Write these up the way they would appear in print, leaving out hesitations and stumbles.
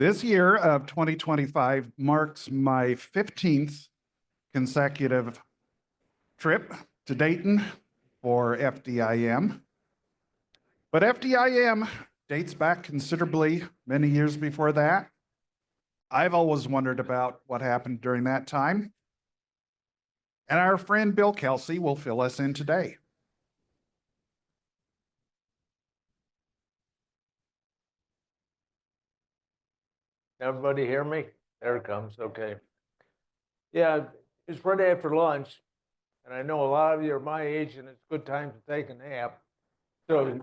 This year of 2025 marks my 15th consecutive trip to Dayton for FDIM. But FDIM dates back considerably many years before that. I've always wondered about what happened during that time. And our friend Bill Kelsey will fill us in today. Everybody hear me? There it comes. Okay. Yeah, it's right after lunch, and I know a lot of you are my age, and it's a good time to take a nap. So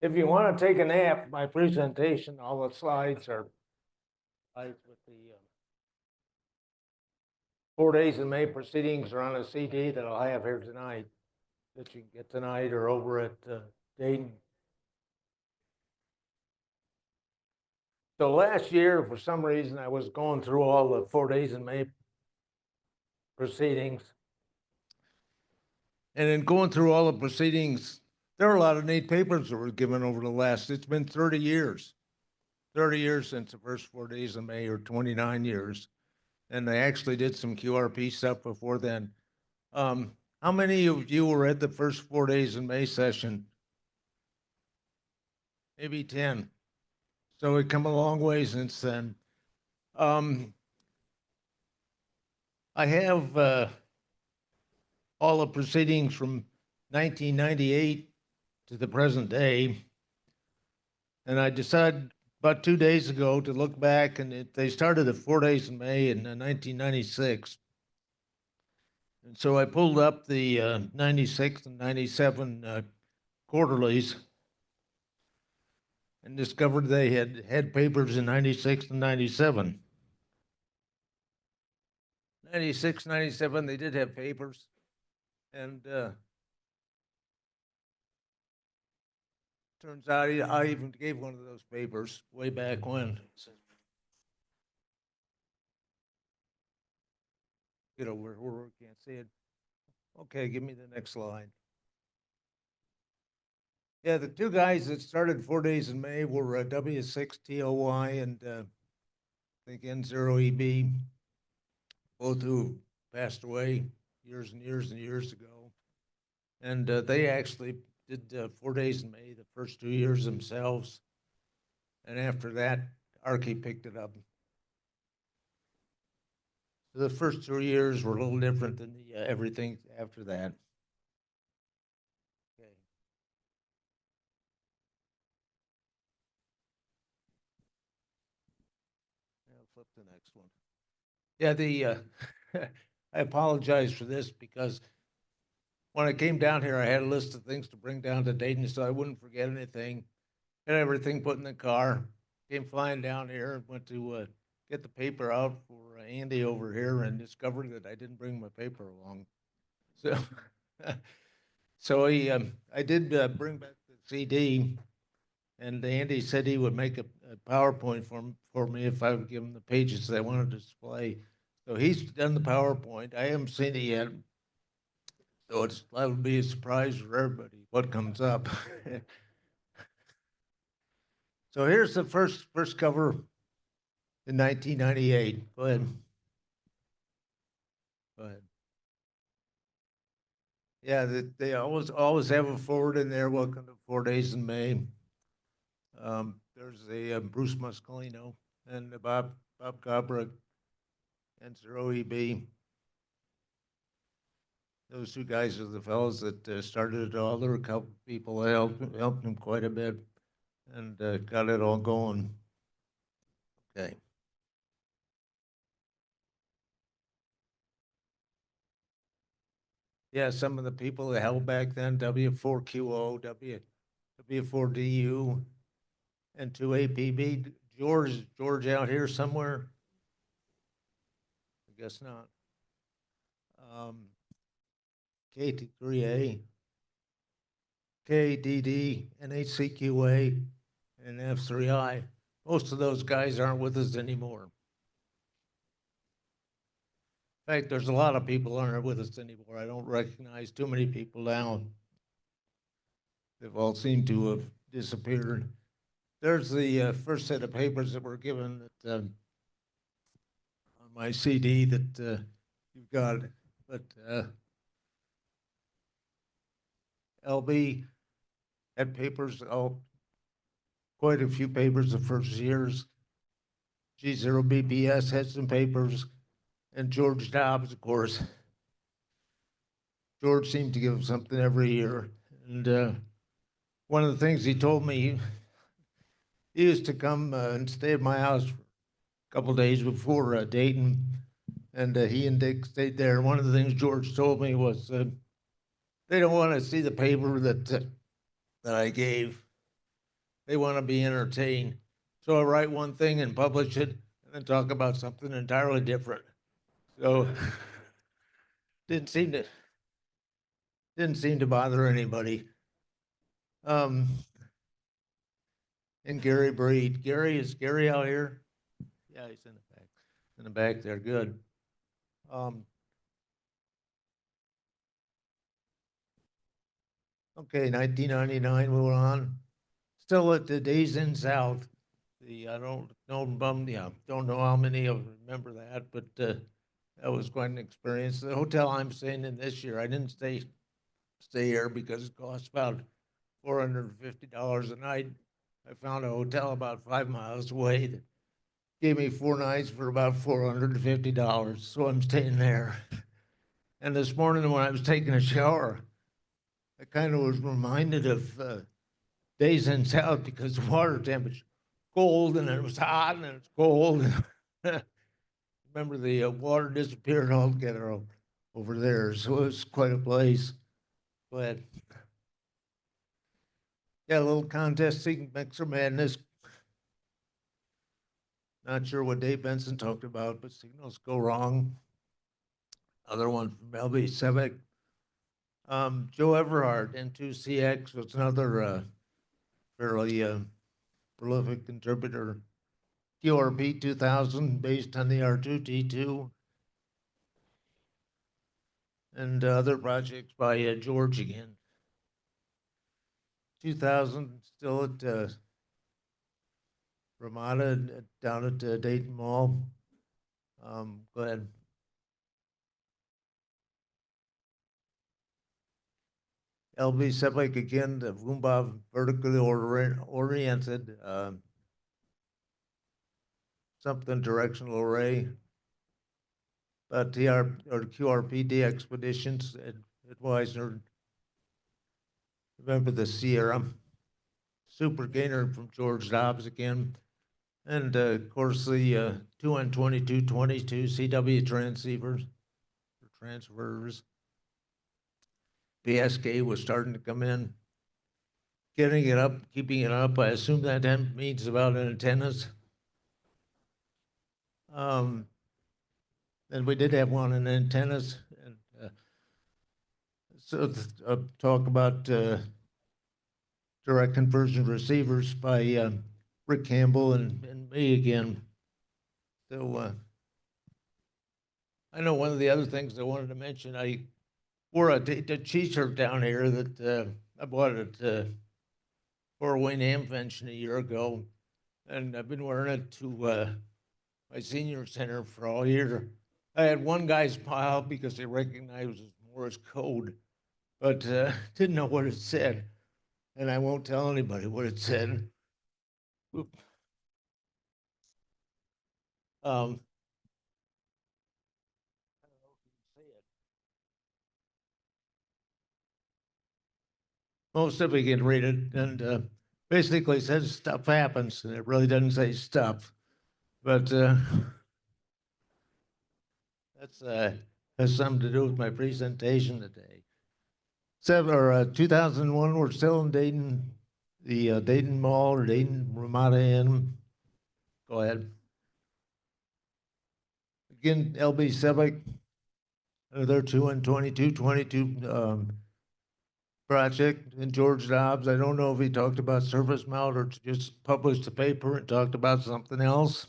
if you want to take a nap, my presentation, all the slides are slides with the 4 days in May proceedings are on a CD that I'll have here tonight, that you can get tonight or over at Dayton. So last year, for some reason, I was going through all the 4 days in May proceedings. And in going through all the proceedings, there are a lot of neat papers that were given over the last, it's been 30 years. 30 years since the first 4 days of May, or 29 years. And they actually did some QRP stuff before then. How many of you were at the first 4 days in May session? Maybe 10. So we've come a long way since then. I have all the proceedings from 1998 to the present day. And I decided about 2 days ago to look back, and they started at 4 days in May in 1996. And so I pulled up the 96 and 97 quarterlies and discovered they had papers in 96 and 97. 96, 97, they did have papers. And turns out I even gave one of those papers way back when. Get over where we can't see it. Okay, give me the next slide. Yeah, the two guys that started 4 days in May were W6TOY and I think N0EB, both who passed away years and years and years ago. And they actually did 4 days in May the first 2 years themselves. And after that, Archie picked it up. The first 2 years were a little different than the everything after that. Okay. I'll flip the next one. Yeah, I apologize for this because when I came down here, I had a list of things to bring down to Dayton so I wouldn't forget anything. Had everything put in the car. Came flying down here, went to get the paper out for Andy over here and discovered that I didn't bring my paper along. So, so I did bring back the CD, and Andy said he would make a PowerPoint for me if I would give him the pages that I wanted to display. So he's done the PowerPoint. I haven't seen it yet. So that would be a surprise for everybody what comes up. So here's the first cover in 1998. Go ahead. Go ahead. Yeah, they always have a forward in there. Welcome to 4 days in May. There's a Bruce Muscolino and Bob Gobra and Sir OEB. Those two guys are the fellows that started it all. There were a couple people that helped them quite a bit and got it all going. Okay. Yeah, some of the people that held back then, W4QO, W4DU, and 2APB. George out here somewhere? I guess not. KT3A, KDD, NHCQA, and F3I. Most of those guys aren't with us anymore. In fact, there's a lot of people aren't with us anymore. I don't recognize too many people now. They've all seemed to have disappeared. there's the first set of papers that were given that, on my CD that you've got. But LB had papers, quite a few papers the first years. G0BPS had some papers, and George Dobbs, of course. George seemed to give something every year. And one of the things he told me, he used to come and stay at my house for a couple days before Dayton, and he and Dick stayed there. One of the things George told me was they don't want to see the paper that I gave. They want to be entertained. So I write one thing and publish it, and then talk about something entirely different. So didn't seem to bother anybody. And Gary Breed. Is Gary out here? Yeah, he's in the back. In the back there, good. Okay, 1999, we were on. Still at the Days in South. I don't know how many of you remember that, but that was quite an experience. The hotel I'm staying in this year, I didn't stay here because it costs about $450 a night. I found a hotel about 5 miles away that gave me 4 nights for about $450, so I'm staying there. And this morning when I was taking a shower, I kind of was reminded of Days in South because the water temperature cold and it was hot and it's cold. Remember the water disappeared altogether over there, so it was quite a place. But yeah, a little contesting Mixer Madness. Not sure what Dave Benson talked about, but signals go wrong. Other one from LB Civic. Joe Everhart, N2CX, was another fairly prolific contributor. QRP 2000, based on the R2T2. And other projects by George again. 2000, still at Ramada, down at Dayton Mall. Go ahead. LB Seplik again, the Vumbov vertically oriented, something directional array. But QRPD expeditions at Weisner. Remember the Sierra. Super gainer from George Dobbs again. And of course the 2N2222 CW transceivers, or transverters. BSK was starting to come in. Getting it up, keeping it up. I assume that means about antennas. And we did have one in antennas. And so talk about direct conversion receivers by Rick Campbell and me again. So I know one of the other things I wanted to mention, I wore a t-shirt down here that I bought at Fort Wayne Hamvention a year ago, and I've been wearing it to my senior center for all year. I had one guy smile because he recognized Morse code, but didn't know what it said, and I won't tell anybody what it said. Oop. Most of you can read it, and basically says stuff happens, and it really doesn't say stuff. But that's has something to do with my presentation today. 2001, we're still in Dayton, the Dayton Mall or Dayton Ramada Inn. Go ahead. Again, LB Civic, another 2N2222 project, and George Dobbs. I don't know if he talked about surface mount or just published the paper and talked about something else.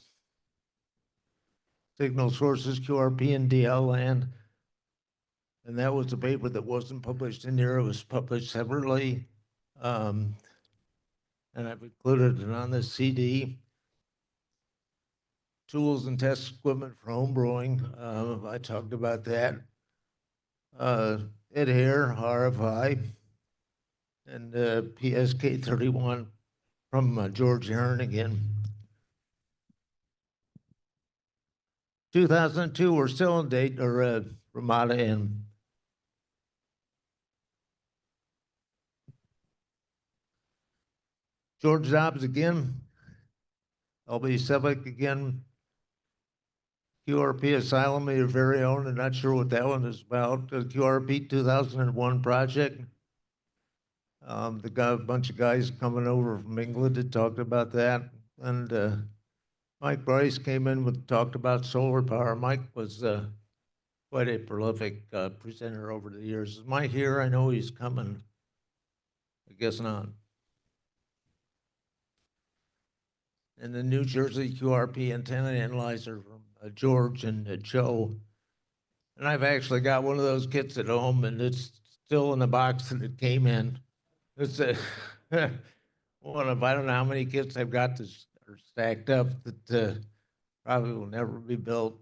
Signal sources, QRP and DL land. And that was a paper that wasn't published in here. It was published separately. And and I've included it on the CD. Tools and test equipment for home brewing. I talked about that. Adhere, RFI, and PSK 31 from George Hearn again. 2002, we're still in Dayton, or Ramada Inn. George Dobbs again. LB Sevick again. QRP Asylum, your very own. I'm not sure what that one is about. The QRP 2001 project. A bunch of guys coming over from England that talked about that. And Mike Bryce came in talked about solar power. Mike was quite a prolific presenter over the years. Is Mike here? I know he's coming. I guess not. And the New Jersey QRP antenna analyzer from George and Joe. And I've actually got one of those kits at home, and it's still in the box that it came in. It's a one of, I don't know how many kits I've got that are stacked up that probably will never be built.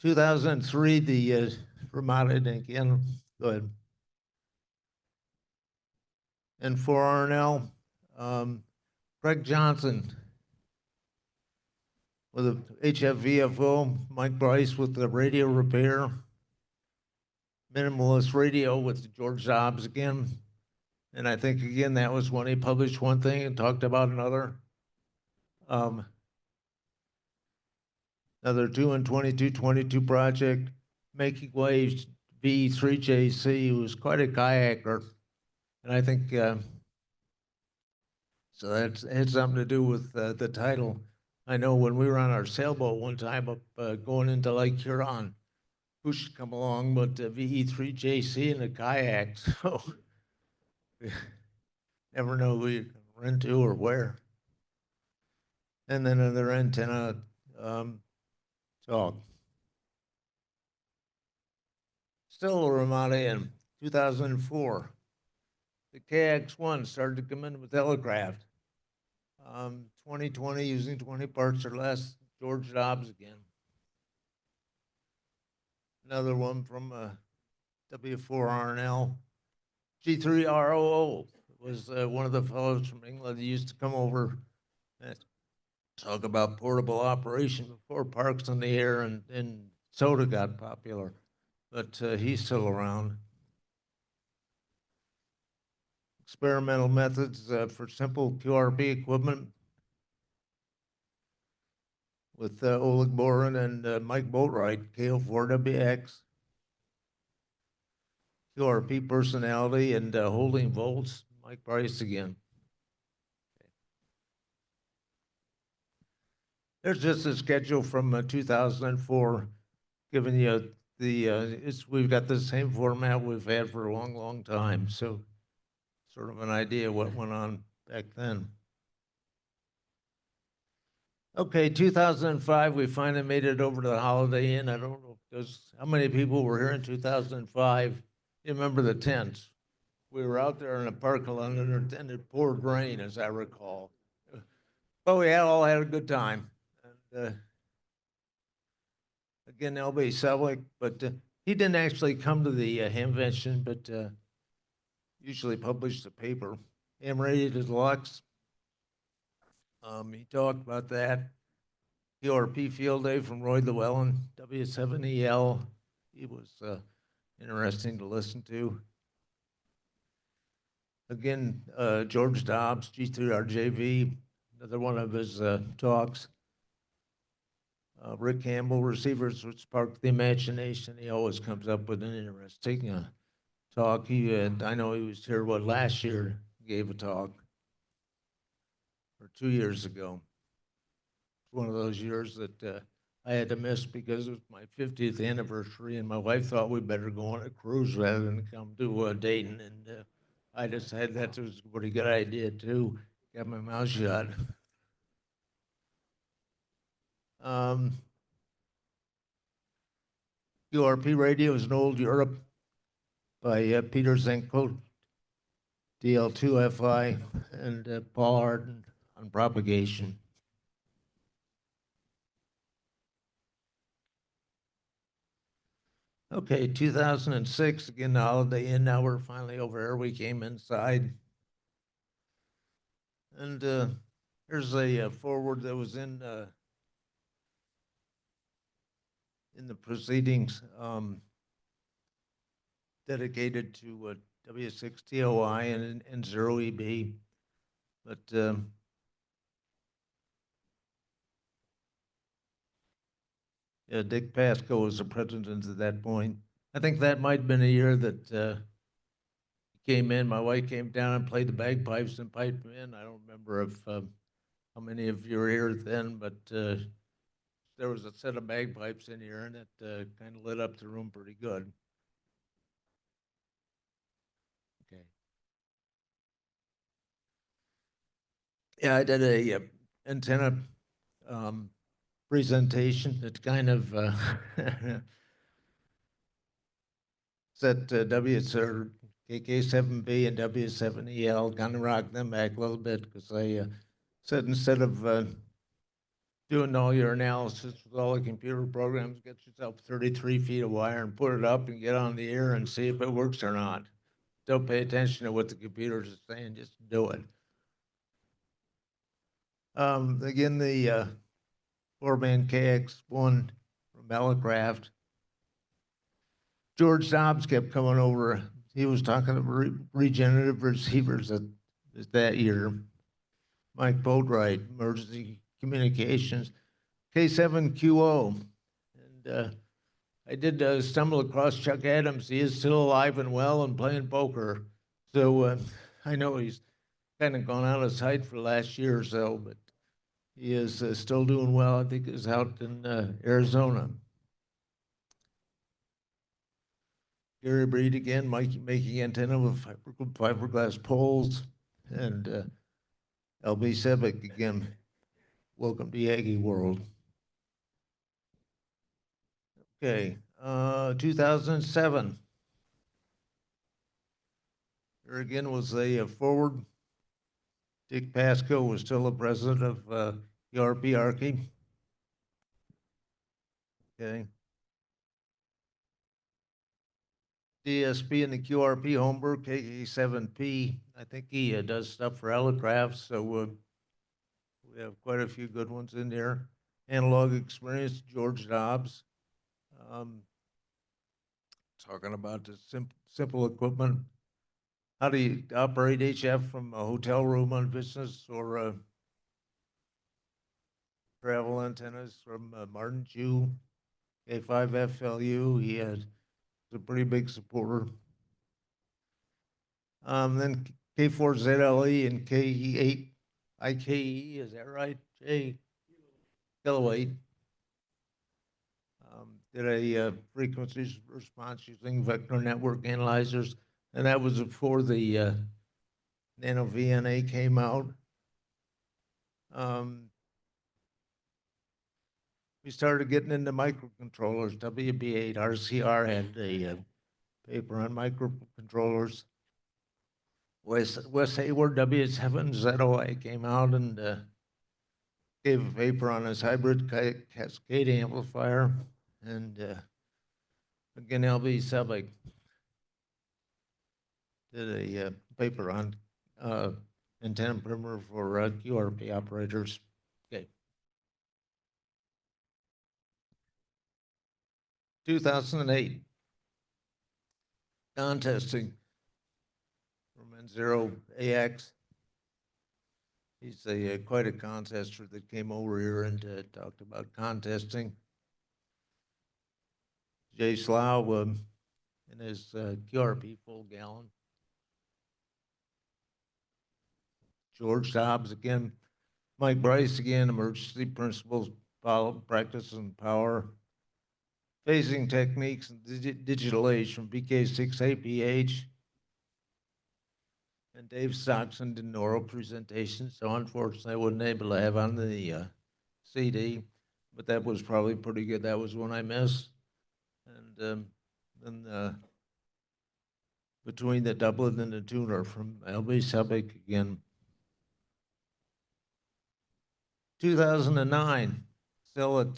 2003, the Ramada again. Go ahead. And for Arnell, Craig Johnson with a HFVFO, Mike Bryce with the radio repair, Minimalist Radio with George Dobbs again. And I think, again, that was when he published one thing and talked about another. Another 2 and 22 project, Making Waves V3JC, who was quite a kayaker. And I think, so that had something to do with the title. I know when we were on our sailboat one time up going into Lake Huron, who should come along but VE3JC in a kayak. So never know who you can run to or where. And then another antenna talk. Still a Ramada in 2004. The KX1 started to come in with Telegraph. 2020 using 20 parts or less. George Dobbs again. Another one from W4RNL. G3ROO was one of the fellows from England that used to come over and talk about portable operation before Parks on the Air and soda got popular. But he's still around. Experimental methods for simple QRP equipment with Oleg Boren and Mike Boatwright, KO4WX. QRP personality and holding volts, Mike Bryce again. There's just a schedule from 2004, giving you the, we've got the same format we've had for a long, long time. So sort of an idea what went on back then. Okay, 2005, we finally made it over to the Holiday Inn. I don't know if there's, how many people were here in 2005? You remember the tents? We were out there in the parking lot and it poured rain, as I recall. But we all had a good time. And again, LB Selwick, but he didn't actually come to the Hamvention, but usually published the paper. Ham Radio Deluxe. He talked about that. QRP Field Day from Roy Llewellyn, W7EL. He was interesting to listen to. Again, George Dobbs, G3RJV, another one of his talks. Rick Campbell, Receivers which Spark the Imagination. He always comes up with an interesting talk. I know he was here, last year, gave a talk, or 2 years ago. It's one of those years that I had to miss because it was my 50th anniversary, and my wife thought we better go on a cruise rather than come to Dayton, and I decided that was a pretty good idea too. Got my mouth shut. QRP Radio is an old Europe by Peter Zenko, DL2FI, and Paul Arden on propagation. Okay, 2006, again, the Holiday Inn. Now we're finally over here. We came inside. And here's a forward that was in the proceedings, dedicated to W6TOI and 0EB. But yeah, Dick Pasco was the president at that point. I think that might have been a year that he came in. My wife came down and played the bagpipes and piped him in. I don't remember if how many of you were here then, but there was a set of bagpipes in here, and it kind of lit up the room pretty good. Okay. Yeah, I did a antenna presentation that kind of set or KK7B and W7EL, kind of rocked them back a little bit, because I said instead of doing all your analysis with all the computer programs, get yourself 33 feet of wire and put it up and get on the air and see if it works or not. Don't pay attention to what the computers are saying, just do it. Again, the 4-band KX1 from Bellicraft. George Dobbs kept coming over. He was talking about regenerative receivers that year. Mike Boatwright, emergency communications, K7QO. And I did stumble across Chuck Adams. He is still alive and well and playing poker. So I know he's kind of gone out of sight for the last year or so, but he is still doing well. I think he's out in Arizona. Gary Breed again, making antenna with fiberglass poles, and LB Sevick again. Welcome to Yagi World. Okay, 2007. There again was a forward. Dick Pasco was still the president of ERP Archie. Okay. DSP and the QRP Holmberg, KK7P. I think he does stuff for Elecraft, so we have quite a few good ones in there. Analog Experience, George Dobbs. Talking about the simple equipment. How do you operate HF from a hotel room on business, or travel antennas from Martin Chu, K5FLU. He was a pretty big supporter. Then K4ZLE and KE8 IKE, is that right, Jay? Kilowatt. Did a frequency response using vector network analyzers, and that was before the Nano VNA came out. We started getting into microcontrollers. WB8 RCR had a paper on microcontrollers. Wes Hayward, W7ZOI, came out and gave a paper on his hybrid cascade amplifier. And again, LB Sevick did a paper on antenna primer for QRP operators. Okay. 2008, contesting from N0AX. He's quite a contester that came over here and talked about contesting. Jay Slough in his QRP full gallon. George Dobbs again. Mike Bryce again, emergency principles, practice and power. Phasing techniques and digital age from BK6APH. And Dave Stockson did an oral presentation, so unfortunately I wasn't able to have on the CD, but that was probably pretty good. That was one I missed. And then between the Dublin and the tuner from LB Suffolk again. 2009, still at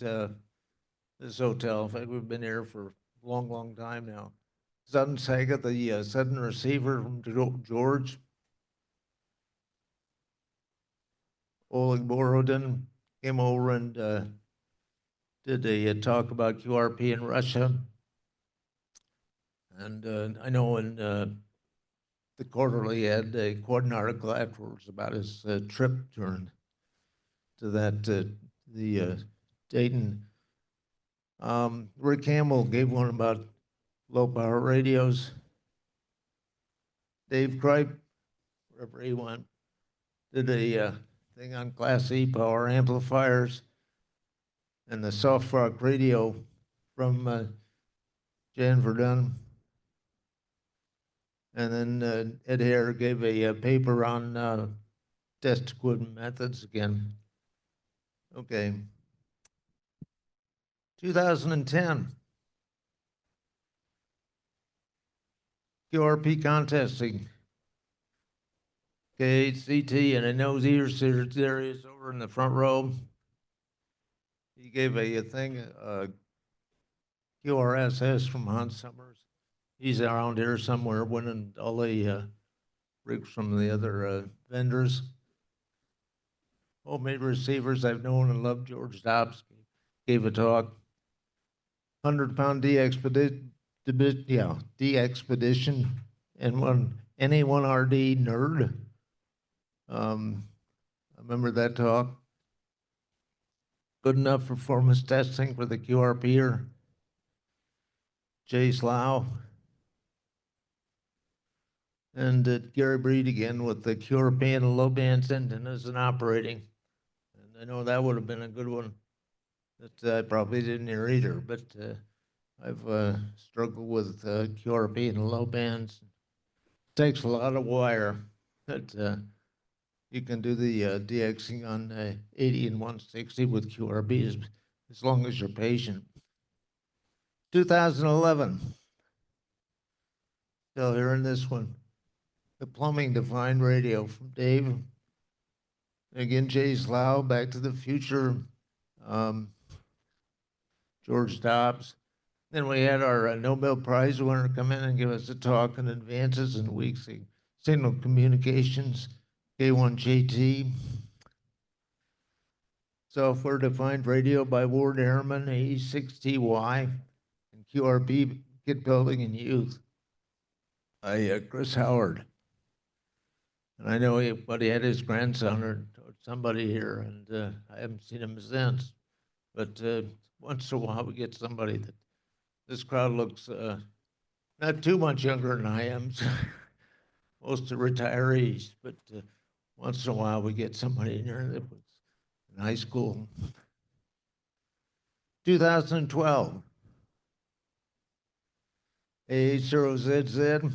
this hotel. In fact, we've been here for a long, long time now. Sudden Saga, the sudden receiver from George. Oleg Borodin came over and did a talk about QRP in Russia. And I know in the Quarterly had quite an article afterwards about his trip to that, the Dayton. Rick Campbell gave one about low power radios. Dave Kripe, wherever he went, did a thing on Class E power amplifiers and the soft rock radio from Jan Verdun. And then Ed Hare gave a paper on test equipment methods again. Okay. 2010. QRP contesting. KHCT, and I know Darius over in the front row. He gave a thing, QRSS from Hans Summers. He's around here somewhere winning all the rigs from the other vendors. Homemade receivers I've known and loved. George Dobbs gave a talk. 100-pound D-Expedition, and one NA1RD nerd. I remember that talk. Good enough performance testing for the QRPer. Jay Slough. And Gary Breed again with the QRP and low band antennas and operating. And I know that would have been a good one that I probably didn't hear either, but I've struggled with QRP and low bands. It takes a lot of wire, but you can do the DXing on 80 and 160 with QRB as long as you're patient. 2011, still hearing this one. The plumbing defined radio from Dave. Again, Jay Slough, Back to the Future, George Dobbs. Then we had our Nobel Prize winner come in and give us a talk on advances in weak signal communications, K1JT. Software defined radio by Ward Ehrman, AE6TY, and QRB Kit Building and Youth by Chris Howard. And I know he had his grandson or somebody here, and I haven't seen him since. But once in a while, we get somebody that this crowd looks not too much younger than I am. Most are retirees, but once in a while, we get somebody in here that was in high school. 2012, AH0ZZ,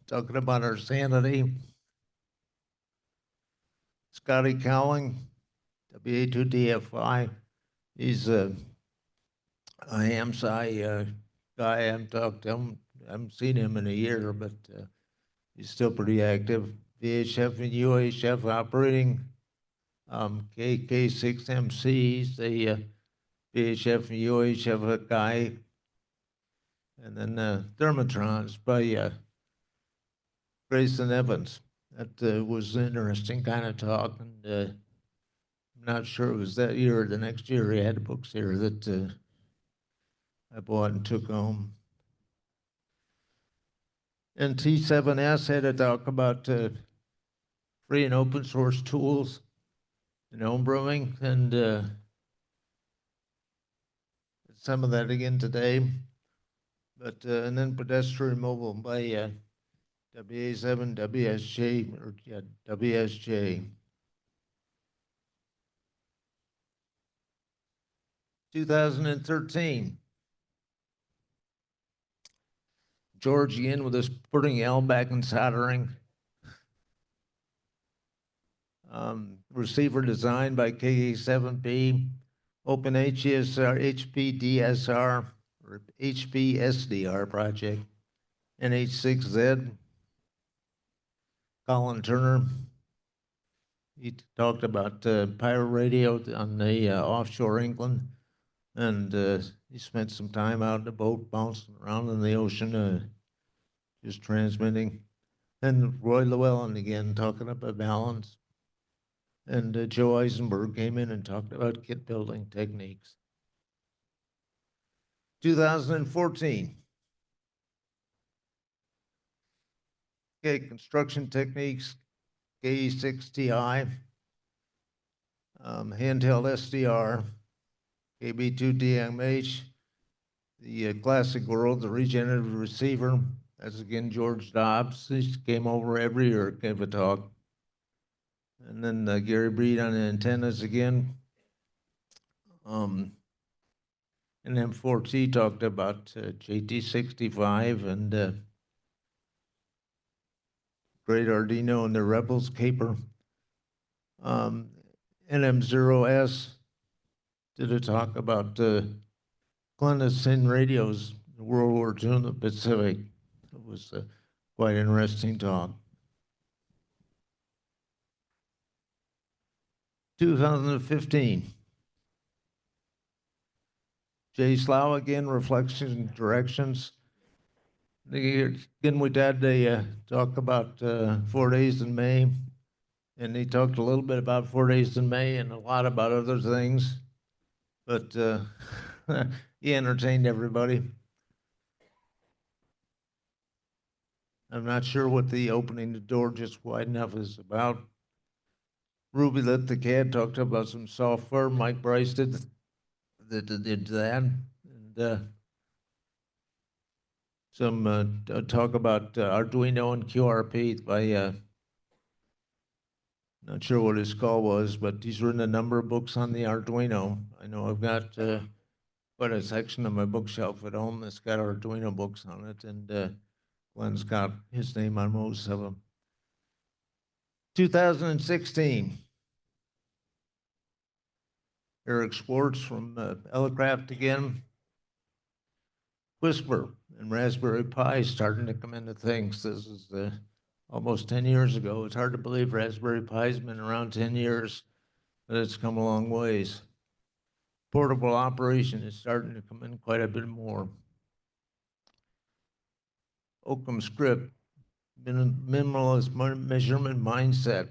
talking about our sanity. Scotty Cowling, WA2DFI. He's a AMSI guy. I haven't talked to him. I haven't seen him in a year, but he's still pretty active. VHF and UHF operating. KK6MC, he's a VHF and UHF guy. And then Thermotrons by Grayson Evans. That was an interesting kind of talk, and I'm not sure it was that year or the next year. He had books here that I bought and took home. And T7S had a talk about free and open source tools in home brewing, and some of that again today. But and then Pedestrian Mobile by WA7 WSJ, or yeah, WSJ. 2013. George again with his putting L back and soldering. Receiver designed by KA7P. Open HESR, HPDSR, or HPSDR project. NH6Z, Colin Turner. He talked about pirate radio on the offshore England, and he spent some time out in the boat bouncing around in the ocean, just transmitting. And Roy Llewellyn again talking about balance. And Joe Eisenberg came in and talked about kit building techniques. 2014. Okay, construction techniques, KE6TI, handheld SDR, KB2DMH, the classic world, the regenerative receiver. That's again George Dobbs. He came over every year, gave a talk. And then Gary Breed on the antennas again. And M4T talked about JT65 and Great Ardino and the Rebels caper. NM0S did a talk about clandestine radios in World War II in the Pacific. It was quite an interesting talk. 2015. Jay Slough again, Reflections and Directions. Again, we had a talk about 4 days in May, and he talked a little bit about 4 days in May and a lot about other things, but he entertained everybody. I'm not sure what the opening the door just wide enough is about. Ruby Lit the Cat talked about some software. Mike Bryce did that. And some talk about Arduino and QRP by, not sure what his call was, but he's written a number of books on the Arduino. I know I've got quite a section of my bookshelf at home that's got Arduino books on it, and Glenn's got his name on most of them. 2016. Eric Schwartz from Elecraft again. Whisper and Raspberry Pi starting to come into things. This is almost 10 years ago. It's hard to believe Raspberry Pi's been around 10 years, but it's come a long ways. Portable operation is starting to come in quite a bit more. Occam Script, minimalist measurement mindset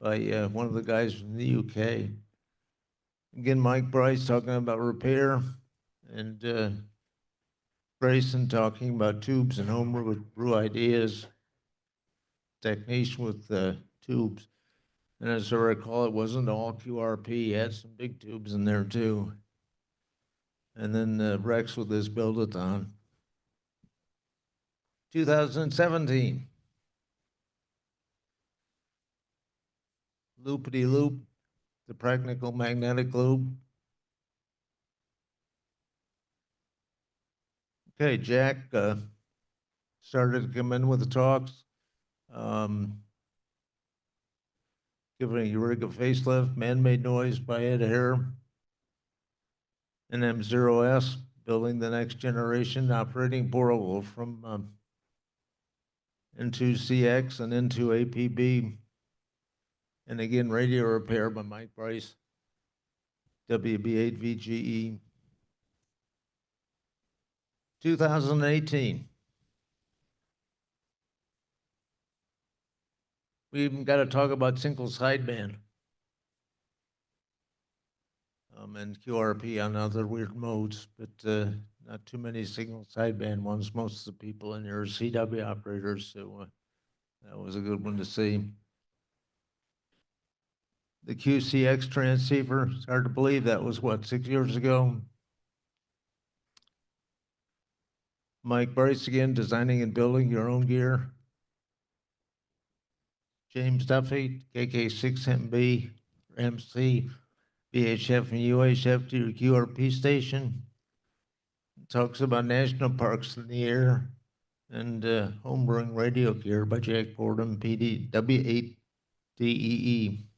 by one of the guys from the UK. Again, Mike Bryce talking about repair, and Grayson talking about tubes and home brew ideas, technician with tubes. And as I recall, it wasn't all QRP. He had some big tubes in there too. And then Rex with his build-a-thon. 2017. Loopity-loop, the practical magnetic loop. Okay, Jack started to come in with the talks. Giving a rig a facelift, Man-Made Noise by Ed Hare. And M0S, building the next generation operating portable from into CX and into APB. And again, radio repair by Mike Bryce, WB8VGE. 2018. We even got to talk about single sideband and QRP on other weird modes, but not too many single sideband ones. Most of the people in here are CW operators, so that was a good one to see. The QCX transceiver, it's hard to believe that was, what, 6 years ago? Mike Bryce again, designing and building your own gear. James Duffy, KK6MB, MC, VHF and UHF to your QRP station. Talks about national parks in the air and homebrewing radio gear by Jack Fordham, PD, W8DEE.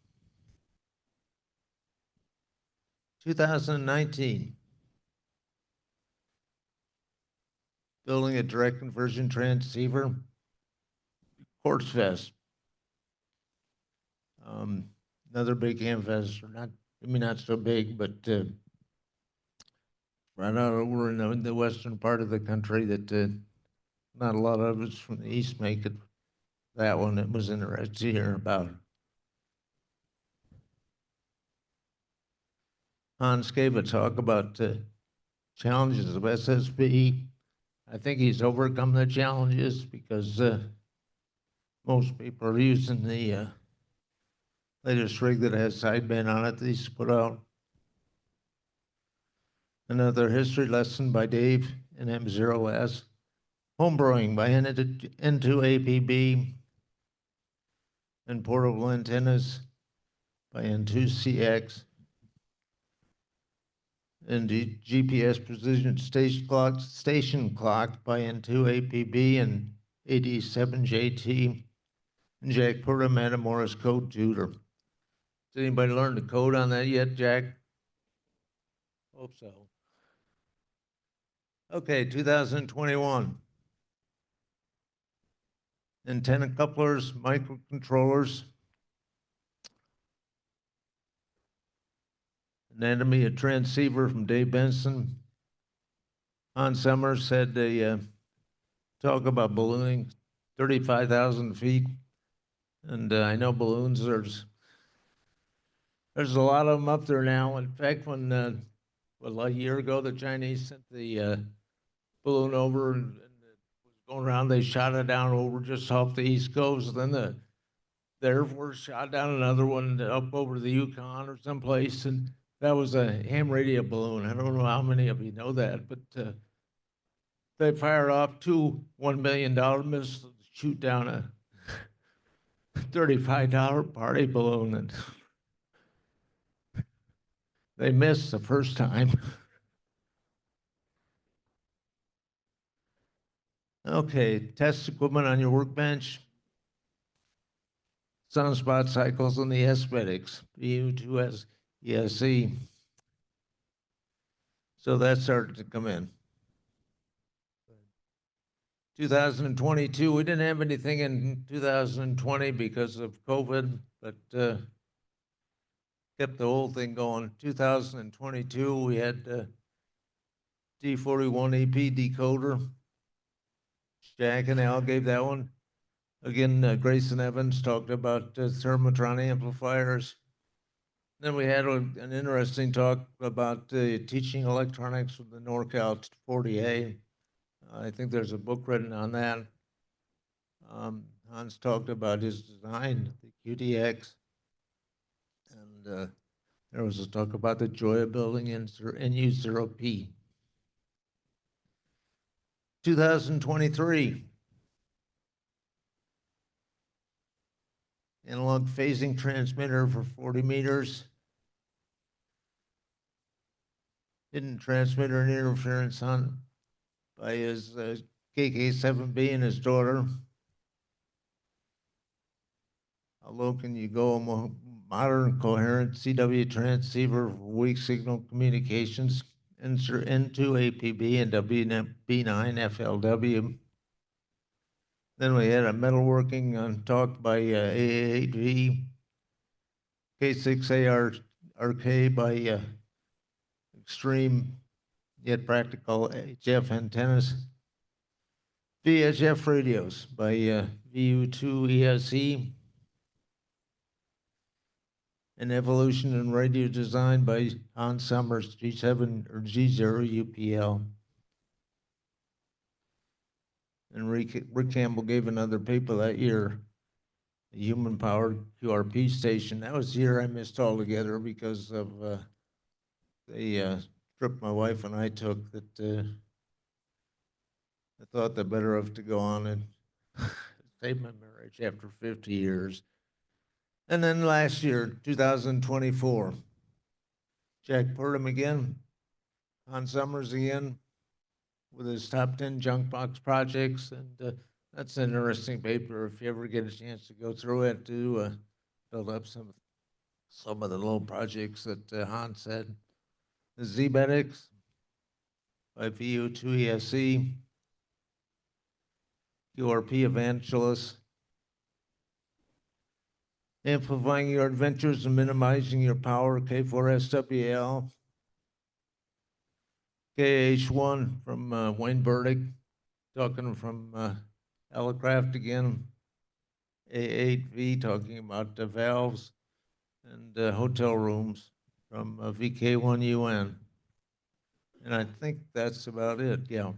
2019. Building a direct conversion transceiver. Quartz Fest. Another big ham fest, or not, I mean, not so big, but right out over in the western part of the country that not a lot of us from the east make it. That one, it was interesting to hear about. Hans gave a talk about challenges of SSB. I think he's overcome the challenges because most people are using the latest rig that has sideband on it that he's put out. Another history lesson by Dave in M0S. Homebrewing by N2APB. And portable antennas by N2CX. And the GPS precision station clock by N2APB and AD7JT. And Jack Purdom had a Morse code tutor. Did anybody learn the code on that yet, Jack? Hope so. Okay, 2021. Antenna couplers, microcontrollers. Anatomy of transceiver from Dave Benson. Hans Summers said they talk about ballooning 35,000 feet. And I know balloons, there's a lot of them up there now. In fact, when, a year ago, the Chinese sent the balloon over and it was going around, they shot it down over just off the East Coast. Then the Air Force shot down another one up over the Yukon or someplace, and that was a ham radio balloon. I don't know how many of you know that, but they fired off two $1 million missiles to shoot down a $35 party balloon, and they missed the first time. Okay, test equipment on your workbench. Sunspot cycles on the SMEDICS, VU2S ESC. So that started to come in. 2022, we didn't have anything in 2020 because of COVID, but kept the whole thing going. 2022, we had D41 AP decoder. Jack and Al gave that one. Again, Grayson Evans talked about thermotron amplifiers. Then we had an interesting talk about teaching electronics with the NorCal 40A. I think there's a book written on that. Hans talked about his design, the QTX. And there was a talk about the joy of building NU0P. 2023. Analog phasing transmitter for 40 meters. Hidden transmitter and interference on by his KK7B and his daughter. How low can you go? Modern coherent CW transceiver for weak signal communications. Insert N2APB and WB9FLW. Then we had a metalworking talk by AA8V, K6ARK by extreme yet practical HF antennas, VHF radios by VU2ESE, and evolution in radio design by Hans Summers, G7 or G0UPL. And Rick Campbell gave another paper that year, a human-powered QRP station. That was the year I missed altogether because of the trip my wife and I took that I thought the better of to go on and save my marriage after 50 years. And then last year, 2024, Jack Purdom again, Hans Summers again, with his top 10 junk box projects. And that's an interesting paper. If you ever get a chance to go through it, to build up some of the little projects that Hans had. The ZBEDX by VU2ESE, QRP Evangelist, Amplifying Your Adventures and Minimizing Your Power, K4SWL. KH1 from Wayne Burdick, talking from Alacraft again. A8V talking about valves and hotel rooms from VK1UN. And I think that's about it, yeah.